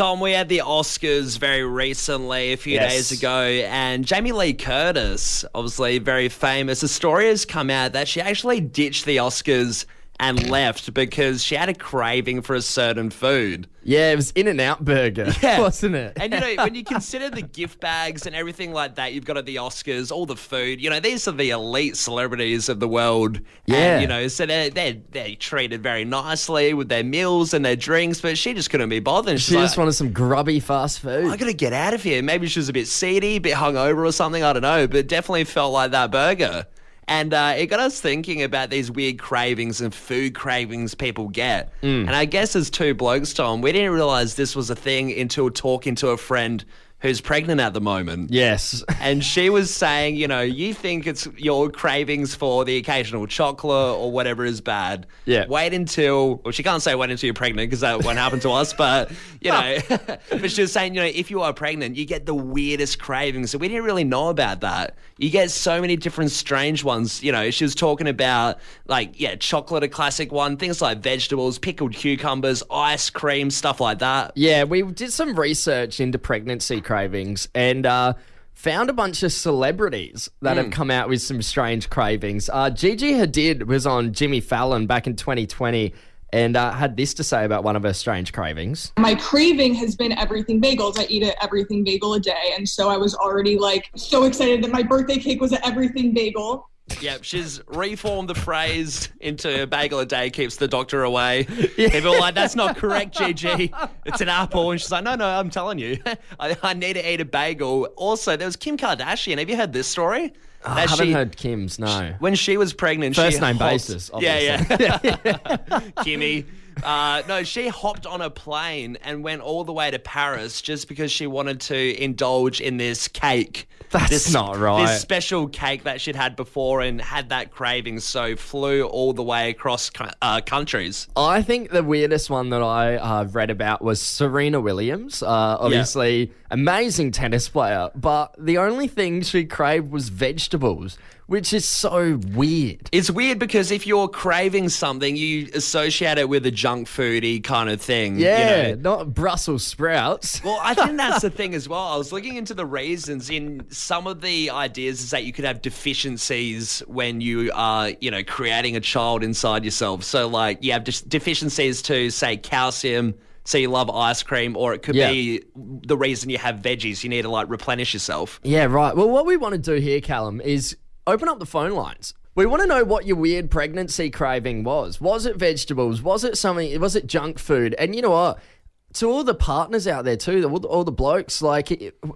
Tom, we had the Oscars very recently, a few days ago, and Jamie Lee Curtis, obviously very famous. A story has come out that she actually ditched the Oscars and left because she had a craving for a certain food. Yeah, it was In-N-Out Burger, wasn't it? And, when you consider the gift bags and everything like that you've got at the Oscars, all the food, these are the elite celebrities of the world. Yeah. And, so they're treated very nicely with their meals and their drinks, but she just couldn't be bothered. She just wanted some grubby fast food. I got to get out of here. Maybe she was a bit seedy, a bit hungover or something, I don't know, but it definitely felt like that burger. And it got us thinking about these weird cravings and food cravings people get. And I guess as two blokes, Tom, we didn't realise this was a thing until talking to a friend who's pregnant at the moment. Yes. And she was saying, you think it's your cravings for the occasional chocolate or whatever is bad. Yeah. Wait until, well, she can't say wait until you're pregnant because that won't happen to us, but, but she was saying, if you are pregnant, you get the weirdest cravings. So we didn't really know about that. You get so many different strange ones. She was talking about, chocolate, a classic one, things like vegetables, pickled cucumbers, ice cream, stuff like that. Yeah, we did some research into pregnancy cravings and found a bunch of celebrities that have come out with some strange cravings. Gigi Hadid was on Jimmy Fallon back in 2020 and had this to say about one of her strange cravings. My craving has been everything bagels. I eat an everything bagel a day, and so I was already so excited that my birthday cake was an everything bagel. Yep, she's reformed the phrase into a bagel a day keeps the doctor away. People are like, that's not correct, Gigi. It's an apple. And she's like, no, I'm telling you. I need to eat a bagel. Also, there was Kim Kardashian. Have you heard this story? I haven't heard Kim's, no. When she was pregnant, First name basis, obviously. Yeah. Kimmy. No, she hopped on a plane and went all the way to Paris just because she wanted to indulge in this cake. That's not right. This special cake that she'd had before and had that craving, so flew all the way across countries. I think the weirdest one that I read about was Serena Williams. Obviously, amazing tennis player, but the only thing she craved was vegetables, which is so weird. It's weird because if you're craving something, you associate it with a junk foody kind of thing. Yeah, not Brussels sprouts. Well, I think that's the thing as well. I was looking into the reasons. In some of the ideas is that you could have deficiencies when you are, creating a child inside yourself. So, you have deficiencies to, say, calcium, so you love ice cream, or it could be the reason you have veggies. You need to, replenish yourself. Yeah, right. Well, what we want to do here, Callum, is open up the phone lines. We want to know what your weird pregnancy craving was. Was it vegetables? Was it something? Was it junk food? And you know what? To all the partners out there too, all the blokes,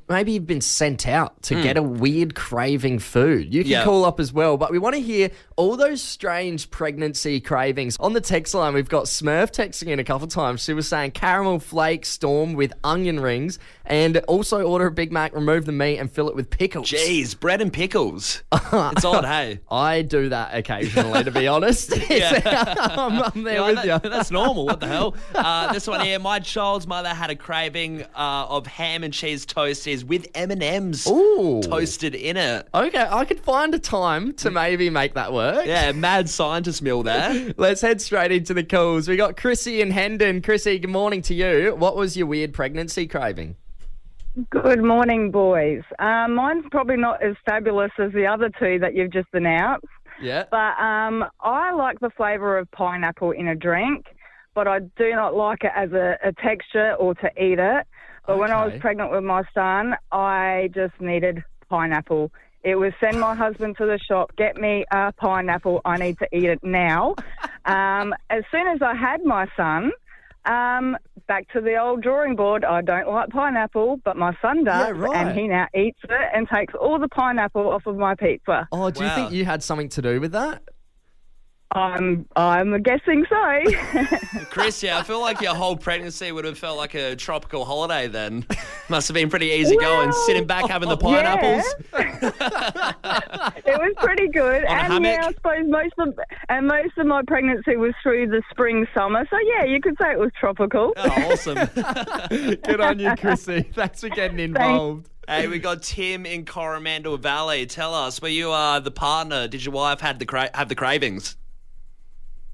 maybe you've been sent out to get a weird craving food. You can call up as well, but we want to hear all those strange pregnancy cravings. On the text line, we've got Smurf texting in a couple of times. She was saying caramel flake storm with onion rings and also order a Big Mac, remove the meat and fill it with pickles. Jeez, bread and pickles. It's odd, hey? I do that occasionally, to be honest. I'm there with you. That's normal. What the hell? This one here, my child's mother had a craving of ham and cheese toasties with M&Ms toasted in it. Okay, I could find a time to maybe make that work. Yeah, mad scientist meal there. Let's head straight into the calls. We got Chrissy in Hendon. Chrissy, good morning to you. What was your weird pregnancy craving? Good morning, boys. Mine's probably not as fabulous as the other two that you've just announced. Yeah. But I like the flavour of pineapple in a drink, but I do not like it as a texture or to eat it. But when I was pregnant with my son, I just needed pineapple. It was send my husband to the shop, get me a pineapple, I need to eat it now. As soon as I had my son, back to the old drawing board. I don't like pineapple, but my son does, and he now eats it and takes all the pineapple off of my pizza. Oh, do you think you had something to do with that? I'm guessing so. Chris, I feel like your whole pregnancy would have felt like a tropical holiday then. Must have been pretty easy going, sitting back having the pineapples. Yeah. It was pretty good. On a hammock. I suppose most of my pregnancy was through the spring, summer. So, yeah, you could say it was tropical. Oh, awesome. Good on you, Chrissy. Thanks for getting involved. Hey, we got Tim in Coromandel Valley. Tell us, were you the partner? Did your wife have the cravings?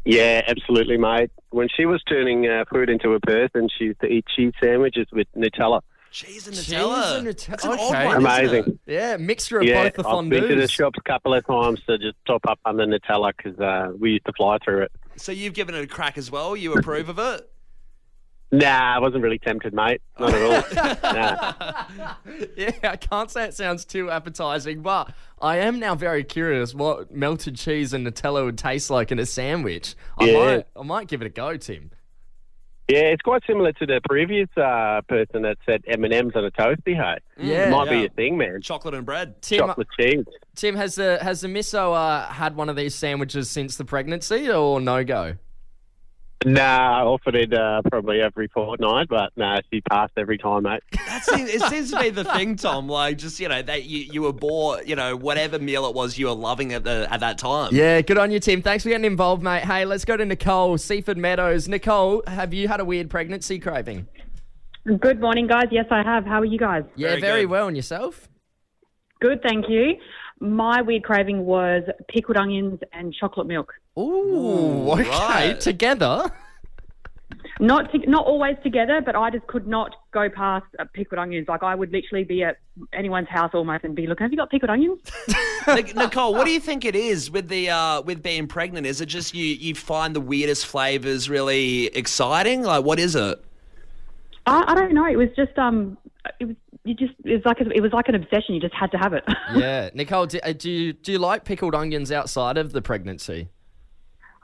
Yeah, absolutely, mate. when she was turning food into a person, she used to eat cheese sandwiches with Nutella. Cheese and Nutella. That's an odd Okay. one, isn't Amazing. it? Yeah, mixture of Yeah, both the I've been to the fondues. shops a couple of times to just top up on the Nutella because we used to fly through it. So you've given it a crack as well? You approve of it? Nah, I wasn't really tempted, mate. Not at all. Nah. Yeah, I can't say it sounds too appetizing, but I am now very curious what melted cheese and Nutella would taste like in a sandwich. Yeah. I might give it a go, Tim. Yeah, it's quite similar to the previous person that said M&Ms on a toasty, hey? Yeah. It might be a thing, man. Chocolate and bread. Tim, Chocolate cheese. Tim, has the misso had one of these sandwiches since the pregnancy or no go? Nah, I offered it probably every fortnight, but nah, she passed every time, mate. It seems to be the thing, Tom. Like, just, that you were bought, whatever meal it was you were loving at that time. Yeah, good on you, Tim. Thanks for getting involved, mate. Hey, let's go to Nicole, Seaford Meadows. Nicole, have you had a weird pregnancy craving? Good morning, guys. Yes, I have. How are you guys? Yeah, very well. And yourself? Good, thank you. My weird craving was pickled onions and chocolate milk. Ooh, okay. right. Together? Not always together, but I just could not go past pickled onions. Like, I would literally be at anyone's house almost and be looking, have you got pickled onions? Nicole, what do you think it is with being pregnant? Is it just you find the weirdest flavors really exciting? Like, what is it? I don't know. It was just it was like an obsession. You just had to have it. Yeah. Nicole, do you like pickled onions outside of the pregnancy?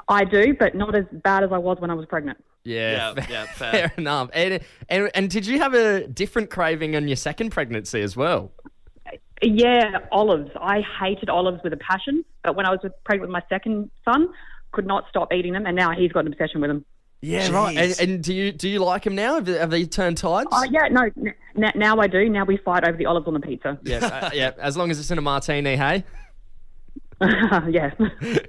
I do, but not as bad as I was when I was pregnant. Yeah, fair. fair enough. And did you have a different craving on your second pregnancy as well? Yeah, olives. I hated olives with a passion, but when I was pregnant with my second son, could not stop eating them, and now he's got an obsession with them. Yeah, Jeez. right. And do you like them now? Have they turned tides? Yeah, no. Now I do. Now we fight over the olives on the pizza. Yeah, yeah. As long as it's in a martini, hey. Yeah.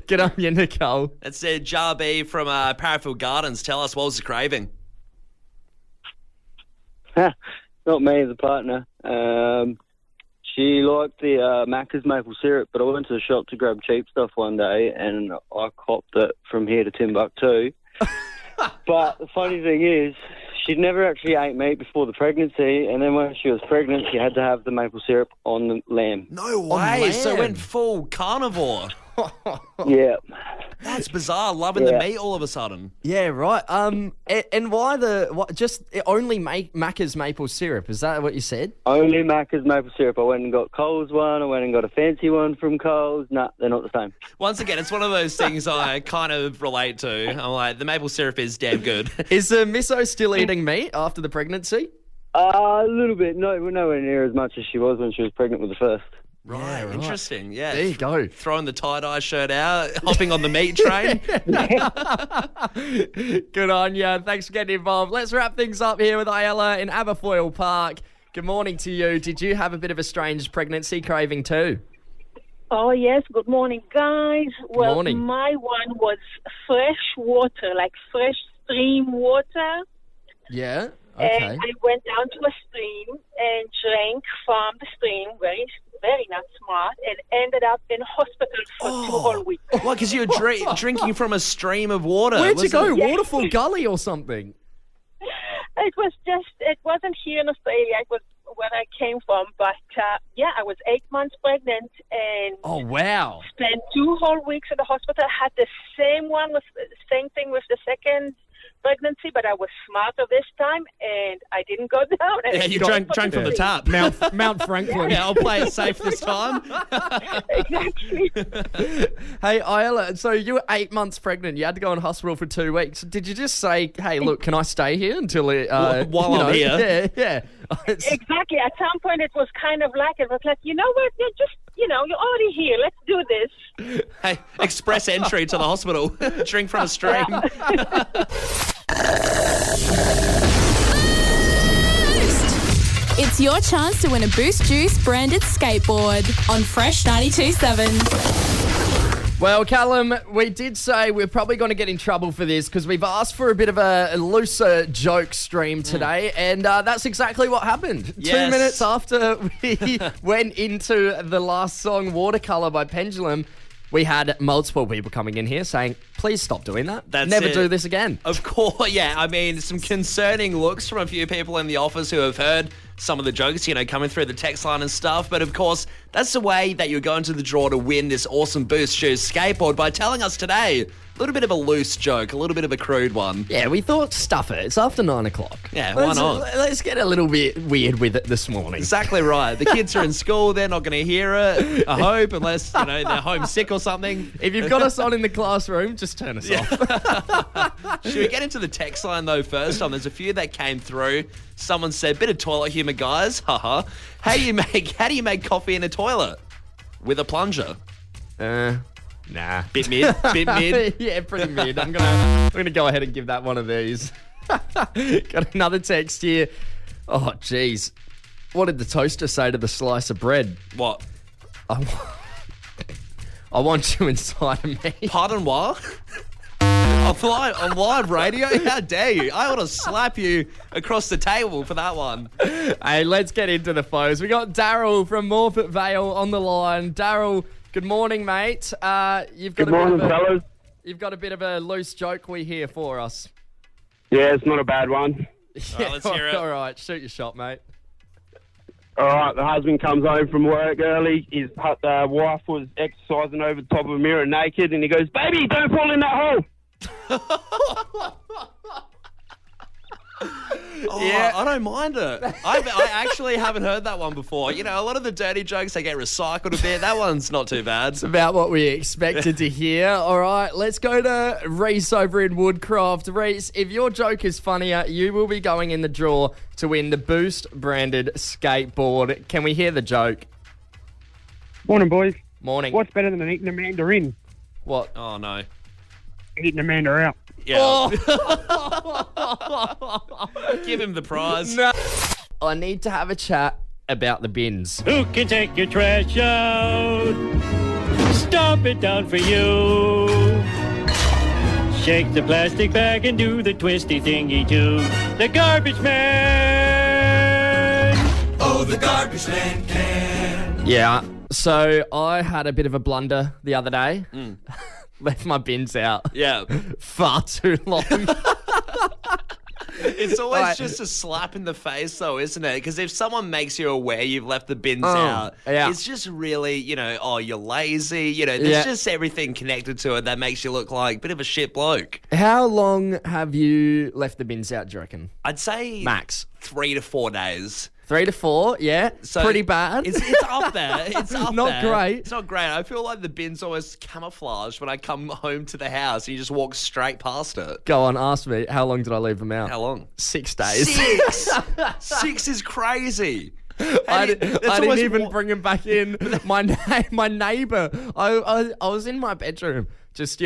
Get on you, Nicole. It's Jar B from Parafield Gardens. Tell us, what was the craving? Not me as a partner. She liked the Macca's maple syrup, but I went to the shop to grab cheap stuff one day and I copped it from here to Timbuktu. But the funny thing is, she'd never actually ate meat before the pregnancy, and then when she was pregnant, she had to have the maple syrup on the lamb. No way. So lamb. went full carnivore. Yeah. That's bizarre. Loving the meat all of a sudden. Yeah, right. And why just only Macca's maple syrup? Is that what you said? Only Macca's maple syrup. I went and got Coles one. I went and got a fancy one from Coles. Nah, they're not the same. Once again, it's one of those things I kind of relate to. I'm like, the maple syrup is damn good. Is Misso still eating meat after the pregnancy? A little bit. No, nowhere near as much as she was when she was pregnant with the first. Right, interesting. Yeah. There you go. Throwing the tie-dye shirt out, hopping on the meat train. Good on you. Thanks for getting involved. Let's wrap things up here with Ayala in Aberfoyle Park. Good morning to you. Did you have a bit of a strange pregnancy craving too? Oh, yes. Good morning, guys. Well, morning. my one was fresh water, like fresh stream water. Yeah. Okay. And I went down to a stream and drank from the stream, very, very not smart, and ended up in hospital for 2 whole weeks. What, because you were drinking from a stream of water? Where'd you go? Yeah. Waterfall Gully or something? It wasn't here in Australia. It was where I came from. But, I was 8 months pregnant and Oh, wow. spent 2 whole weeks at the hospital. I had the same thing with the second pregnancy, but I was smarter this time, and I didn't go down. And Yeah, you drank from the tap. Mount Franklin. Yeah, I'll play it safe this time. Exactly. Hey, Ayala, so you were 8 months pregnant. You had to go in hospital for 2 weeks. Did you just say, hey, look, can I stay here until... While I'm here? Yeah. Exactly. At some point, it was kind of like, it was like, you know what, you're already here. Let's do this. Hey, express entry to the hospital. Drink from a stream. It's your chance to win a Boost Juice branded skateboard on Fresh 92.7. Well, Callum, we did say we're probably going to get in trouble for this because we've asked for a bit of a looser joke stream today, and that's exactly what happened. Yes. 2 minutes after we went into the last song, Watercolour by Pendulum, we had multiple people coming in here saying, Please stop doing that. That's Never it. do this again. Of course, yeah. I mean, some concerning looks from a few people in the office who have heard some of the jokes, coming through the text line and stuff. But of course, that's the way that you're going to the draw to win this awesome Boost Shoes skateboard by telling us today a little bit of a loose joke, a little bit of a crude one. Yeah, we thought stuff it. It's after 9 o'clock. Yeah, why not? Let's get a little bit weird with it this morning. Exactly right. The kids are in school. They're not going to hear it, I hope, unless, they're homesick or something. If you've got us on in the classroom, just turn us off. Should we get into the text line, though, first? There's a few that came through. Someone said, bit of toilet humour, guys. Haha. How do you make coffee in a toilet? With a plunger. Nah. Bit mid? Yeah, pretty mid. I'm gonna go ahead and give that one of these. Got another text here. Oh, jeez. What did the toaster say to the slice of bread? What? I want you inside of me. Pardon what? On live radio? How dare you? I ought to slap you across the table for that one. Hey, let's get into the phones. We got Daryl from Morfett Vale on the line. Daryl, good morning, mate. Good morning, fellas. You've got a bit of a loose joke we hear for us. Yeah, it's not a bad one. All right, let's hear it. All right, shoot your shot, mate. All right, the husband comes home from work early. His wife was exercising over the top of a mirror naked, and he goes, "Baby, don't fall in that hole." Yeah, I don't mind it. I actually haven't heard that one before. A lot of the dirty jokes, they get recycled a bit. That one's not too bad. It's about what we expected to hear. All right, let's go to Reese over in Woodcroft. Reese, if your joke is funnier, you will be going in the draw to win the Boost branded skateboard. Can we hear the joke? Morning, boys. Morning. What's better than eating a mandarin? What? Oh, no. Eating a mandarin out. Yeah. Oh. Give him the prize. No. I need to have a chat about the bins. Who can take your trash out? Stomp it down for you. Shake the plastic bag and do the twisty thingy too. The garbage man. Oh, the garbage man can. Yeah. So I had a bit of a blunder the other day. Left my bins out. Yeah. Far too long. It's always just a slap in the face, though, isn't it? Because if someone makes you aware you've left the bins out, it's just really, you're lazy. There's just everything connected to it that makes you look like a bit of a shit bloke. How long have you left the bins out, do you reckon? I'd say max 3 to 4 days. 3 to 4, yeah. So pretty bad. It's up there. It's up Not there. great. It's not great. I feel like the bin's almost camouflaged when I come home to the house and you just walk straight past it. Go on, ask me. How long did I leave them out? How long? 6 days. 6? 6 is crazy. I didn't even bring him back in. My neighbour. I was in my bedroom, just,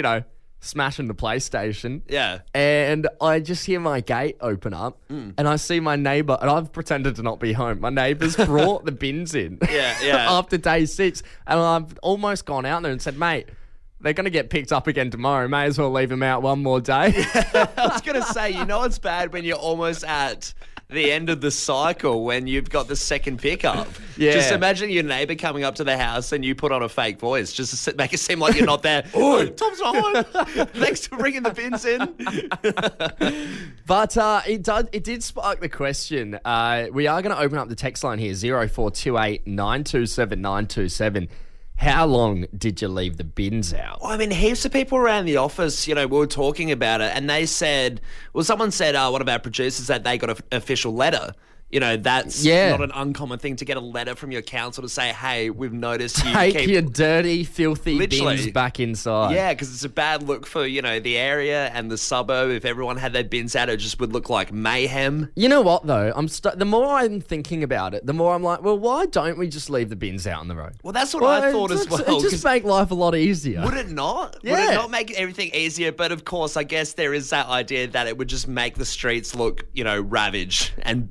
smashing the PlayStation. Yeah. And I just hear my gate open up and I see my neighbour, and I've pretended to not be home. My neighbour's brought the bins in after day 6. And I've almost gone out there and said, mate, they're going to get picked up again tomorrow. May as well leave them out one more day. I was going to say, it's bad when you're almost at the end of the cycle when you've got the second pickup. Yeah. Just imagine your neighbour coming up to the house and you put on a fake voice just to make it seem like you're not there. Oh, Tom's not home. Thanks for bringing the bins in. But it did spark the question. We are going to open up the text line here, 0428 927 927. How long did you leave the bins out? Well, I mean, heaps of people around the office, we were talking about it, and they said, someone said, one of our producers, that they got an official letter. That's not an uncommon thing to get a letter from your council to say, hey, we've noticed you Take your dirty, filthy bins back inside. Yeah, because it's a bad look for, the area and the suburb. If everyone had their bins out, it just would look like mayhem. You know what, though? The more I'm thinking about it, the more I'm like, well, why don't we just leave the bins out on the road? Well, that's what I thought as well. It just make life a lot easier. Would it not? Yeah. Would it not make everything easier? But, of course, I guess there is that idea that it would just make the streets look, ravaged and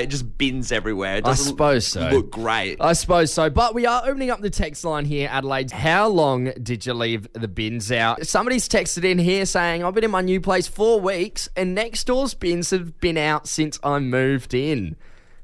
just bins everywhere. It doesn't look great. I suppose so. But we are opening up the text line here, Adelaide. How long did you leave the bins out? Somebody's texted in here saying, I've been in my new place 4 weeks and next door's bins have been out since I moved in.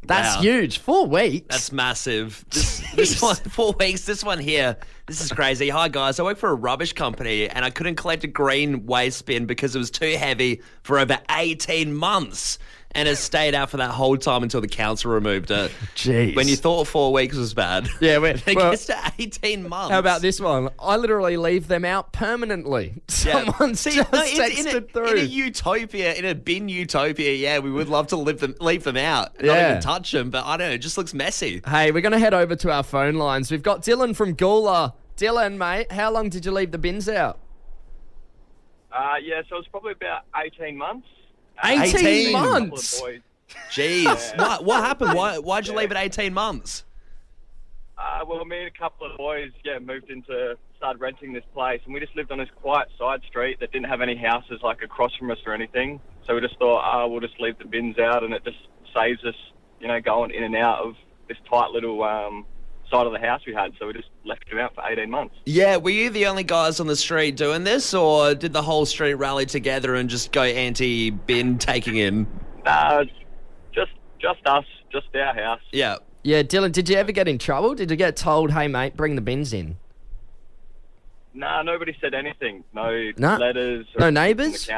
That's Wow. huge. 4 weeks. That's massive. This one, 4 weeks. This one here, this is crazy. Hi, guys. I work for a rubbish company and I couldn't collect a green waste bin because it was too heavy for over 18 months. And it stayed out for that whole time until the council removed it. Jeez. When you thought 4 weeks was bad. Yeah, it gets to 18 months. How about this one? I literally leave them out permanently. Someone's just texted through. In a utopia, in a bin utopia, yeah, we would love to leave them out. Not even touch them, but I don't know, it just looks messy. Hey, we're going to head over to our phone lines. We've got Dylan from Gawler. Dylan, mate, how long did you leave the bins out? Yeah, so it was probably about 18 months. 18 months? Jeez. Yeah. What happened? Why'd you leave it 18 months? Well, me and a couple of boys, started renting this place, and we just lived on this quiet side street that didn't have any houses like across from us or anything. So we just thought, we'll just leave the bins out, and it just saves us, going in and out of this tight little side of the house we had. So we just left them out for 18 months. Yeah, were you the only guys on the street doing this, or did the whole street rally together and just go anti-bin taking in? Just us, just our house. Yeah. Yeah, Dylan, did you ever get in trouble? Did you get told, hey, mate, bring the bins in? Nah, nobody said anything. No Nah. letters. No neighbours?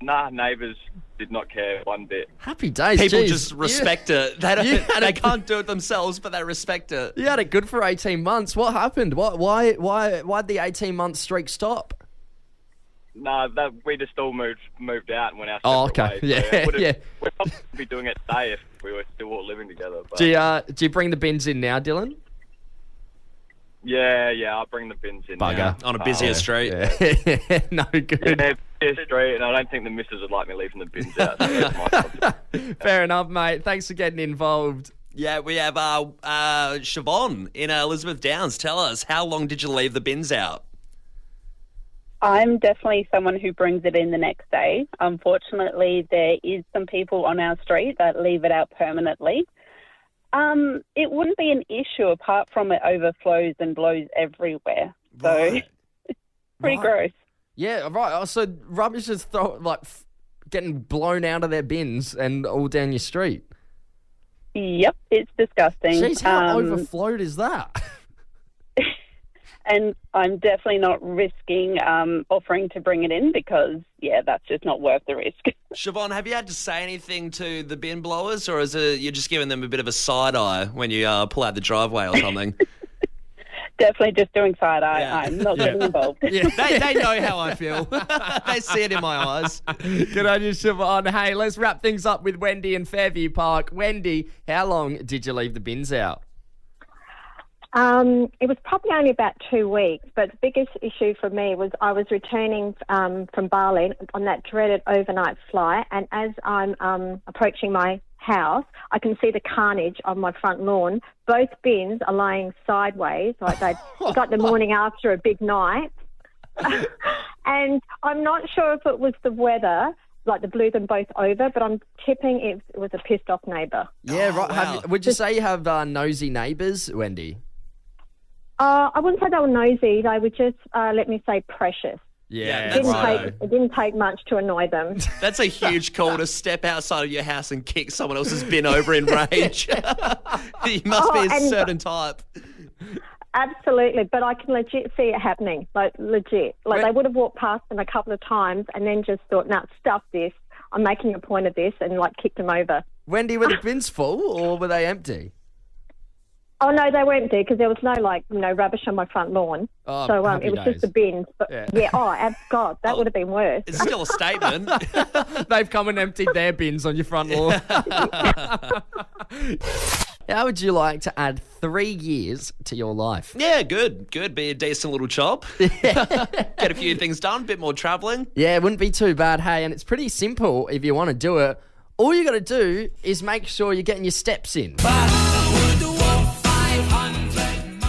Nah, neighbours did not care one bit. Happy days. People Jeez. just respect it. They don't. They can't do it themselves, but they respect it. You had it good for 18 months. What happened? Why'd the 18-month streak stop? No, we just all moved out and went our Oh, separate okay. ways. Yeah, So, yeah. We'd probably be doing it today if we were still all living together. But Do you bring the bins in now, Dylan? yeah, I'll bring the bins in now. Bugger. On a busier street. Yeah. No good. Yeah, busier street, and I don't think the missus would like me leaving the bins out. So that's my problem. Fair enough, mate. Thanks for getting involved. Yeah, we have Siobhan in Elizabeth Downs. Tell us, how long did you leave the bins out? I'm definitely someone who brings it in the next day. Unfortunately, there is some people on our street that leave it out permanently. It wouldn't be an issue apart from it overflows and blows everywhere. So it's pretty gross. Yeah, right. So rubbish is getting blown out of their bins and all down your street. Yep, it's disgusting. Jeez, how overflowed is that? And I'm definitely not risking offering to bring it in because, that's just not worth the risk. Siobhan, have you had to say anything to the bin blowers, or is it you're just giving them a bit of a side eye when you pull out the driveway or something? Definitely just doing side eye. I'm not getting involved. Yeah, they know how I feel. They see it in my eyes. Good on you, Siobhan. Hey, let's wrap things up with Wendy in Fairview Park. Wendy, how long did you leave the bins out? It was probably only about 2 weeks, but the biggest issue for me was I was returning from Bali on that dreaded overnight flight, and as I'm approaching my house, I can see the carnage on my front lawn. Both bins are lying sideways, like they'd got the morning after a big night. And I'm not sure if it was the weather, like that blew them both over, but I'm tipping it was a pissed off neighbour. Yeah, right. Wow. Would you say you have nosy neighbours, Wendy? I wouldn't say they were nosy. They were just, let me say, precious. Yeah, It didn't take much to annoy them. That's a huge call to step outside of your house and kick someone else's bin over in rage. You must be a certain type. Absolutely, but I can legit see it happening, like legit. Like they would have walked past them a couple of times and then just thought, "Nah, stuff this. I'm making a point of this," and like kicked them over. Wendy, were the bins full or were they empty? Oh no, they were empty because there was no rubbish on my front lawn. Oh, so happy it was days. just the bins. But God, that would have been worse. It's still a statement. They've come and emptied their bins on your front lawn. How would you like to add 3 years to your life? Yeah, good. Be a decent little chop. Get a few things done, a bit more travelling. Yeah, it wouldn't be too bad, hey, and it's pretty simple if you want to do it. All you got to do is make sure you're getting your steps in.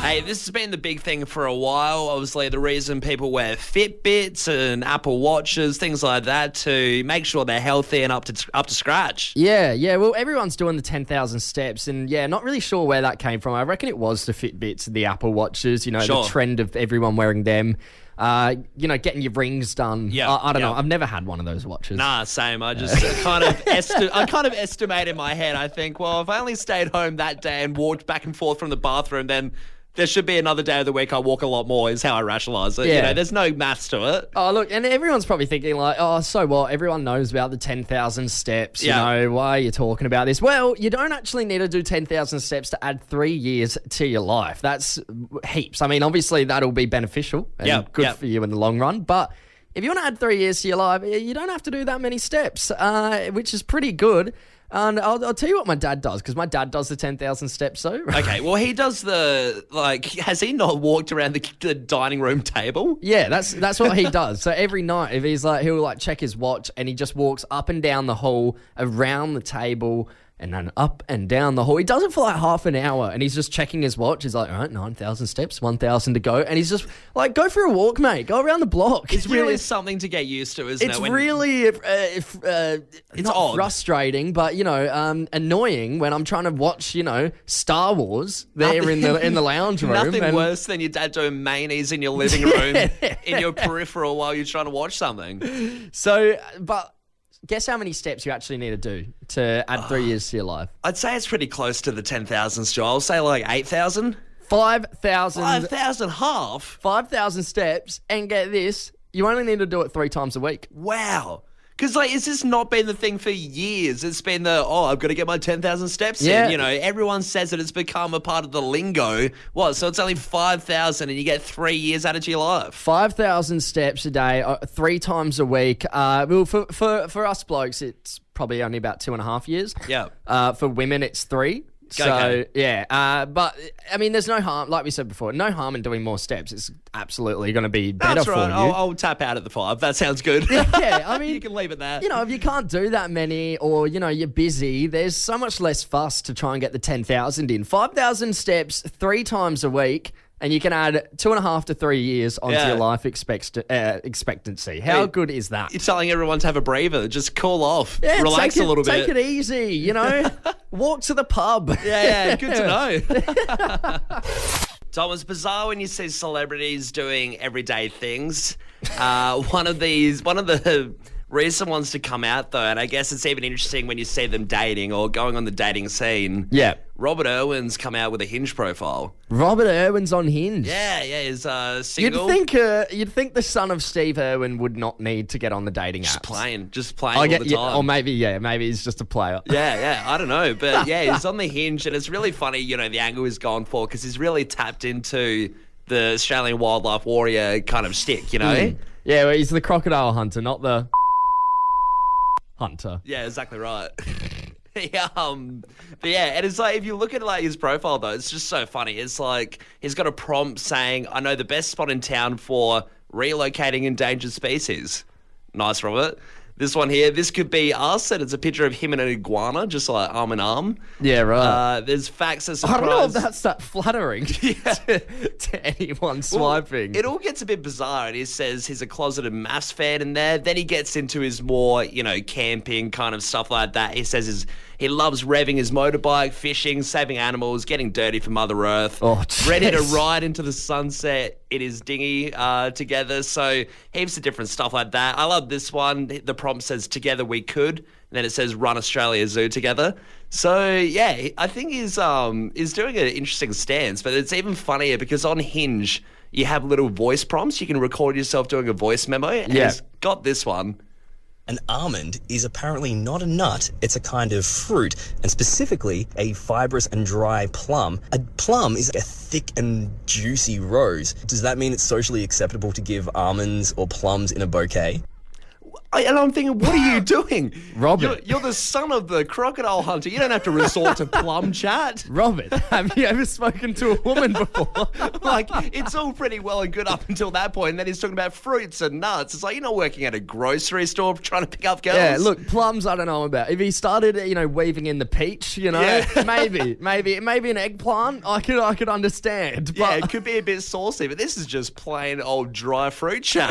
Hey, Hey, this has been the big thing for a while. Obviously, the reason people wear Fitbits and Apple Watches, things like that, to make sure they're healthy and up to scratch. Yeah. Well, everyone's doing the 10,000 steps, and not really sure where that came from. I reckon it was the Fitbits, the Apple Watches. The trend of everyone wearing them. Getting your rings done. Yeah, I don't know. I've never had one of those watches. Nah, same. I just kind of estimate in my head. I think, well, if I only stayed home that day and walked back and forth from the bathroom, then there should be another day of the week I walk a lot more, is how I rationalise it. Yeah. There's no maths to it. Oh, look, and everyone's probably thinking like, oh, so what? Everyone knows about the 10,000 steps. Why are you talking about this? Well, you don't actually need to do 10,000 steps to add 3 years to your life. That's heaps. I mean, obviously that'll be beneficial and good for you in the long run. But if you want to add 3 years to your life, you don't have to do that many steps, which is pretty good. And I'll tell you what my dad does, because my dad does the 10,000 steps, so. Okay, well, he does has he not walked around the dining room table? Yeah, that's what he does. So every night, if he'll check his watch, and he just walks up and down the hall, around the table, and then up and down the hall. He does it for half an hour, and he's just checking his watch. He's like, all right, 9,000 steps, 1,000 to go. And he's just like, go for a walk, mate. Go around the block. It's really something to get used to, isn't it? It's really it's not odd. Frustrating, but, annoying when I'm trying to watch, Star Wars there in the lounge room. Nothing worse than your dad doing mayonnaise in your living room, in your peripheral while you're trying to watch something. So, but... Guess how many steps you actually need to do to add 3 years to your life? I'd say it's pretty close to the 10,000, Stu. I'll say 8,000. 5,000. 5,000 half? 5,000 steps, and get this, you only need to do it 3 times a week. Wow. Because, has this not been the thing for years? It's been I've got to get my 10,000 steps in. Everyone says that it's become a part of the lingo. What, so it's only 5,000 and you get 3 years added to your life? 5,000 steps a day, 3 times a week. Well, for us blokes, it's probably only about 2.5 years. Yeah. For women, it's 3. Yeah. But, I mean, there's no harm, like we said before, no harm in doing more steps. It's absolutely going to be better for you. I'll tap out at the 5. That sounds good. Yeah, I mean... You can leave it there. If you can't do that many or, you're busy, there's so much less fuss to try and get the 10,000 in. 5,000 steps 3 times a week, and you can add 2.5 to 3 years onto your life expectancy. How good is that? You're telling everyone to have a breather. Just cool off. Yeah, relax a little bit. Take it easy, Walk to the pub. Yeah, good to know. Tom, it's bizarre when you see celebrities doing everyday things. One of the recent ones to come out, though, and I guess it's even interesting when you see them dating or going on the dating scene. Yeah. Robert Irwin's come out with a Hinge profile. Robert Irwin's on Hinge. Yeah, he's single. You'd think the son of Steve Irwin would not need to get on the dating apps. Just playing all the time. Or maybe he's just a player. Yeah, I don't know. But he's on the Hinge, and it's really funny, the angle he's gone for, because he's really tapped into the Australian wildlife warrior kind of stick, Yeah, well, he's the crocodile hunter, not the hunter. Yeah, exactly right. And it's if you look at his profile, though, it's just so funny. It's he's got a prompt saying, "I know the best spot in town for relocating endangered species." Nice, Robert. This one here, this could be us, and it's a picture of him and an iguana, just arm in arm. Yeah, right. There's facts that surprise. I don't know if that's that flattering to anyone swiping. It all gets a bit bizarre, and he says he's a closeted maths fan in there. Then he gets into his more, camping kind of stuff like that. He says he loves revving his motorbike, fishing, saving animals, getting dirty for Mother Earth. Oh, ready to ride into the sunset in his dinghy together. So heaps of different stuff like that. I love this one. The prompt says, "Together we could." And then it says, "Run Australia Zoo together." So, yeah, I think he's doing an interesting stance. But it's even funnier because on Hinge, you have little voice prompts. You can record yourself doing a voice memo. And he's got this one. An almond is apparently not a nut, it's a kind of fruit, and specifically a fibrous and dry plum. A plum is a thick and juicy rose. Does that mean it's socially acceptable to give almonds or plums in a bouquet? And I'm thinking, what are you doing? Robert. You're the son of the crocodile hunter. You don't have to resort to plum chat. Robert, have you ever spoken to a woman before? Like, it's all pretty well and good up until that point, and then he's talking about fruits and nuts. It's like, you're not working at a grocery store trying to pick up girls. Yeah, look, plums I don't know about. If he started, weaving in the peach, maybe an eggplant, I could understand. But Yeah, it could be a bit saucy, but this is just plain old dry fruit chat.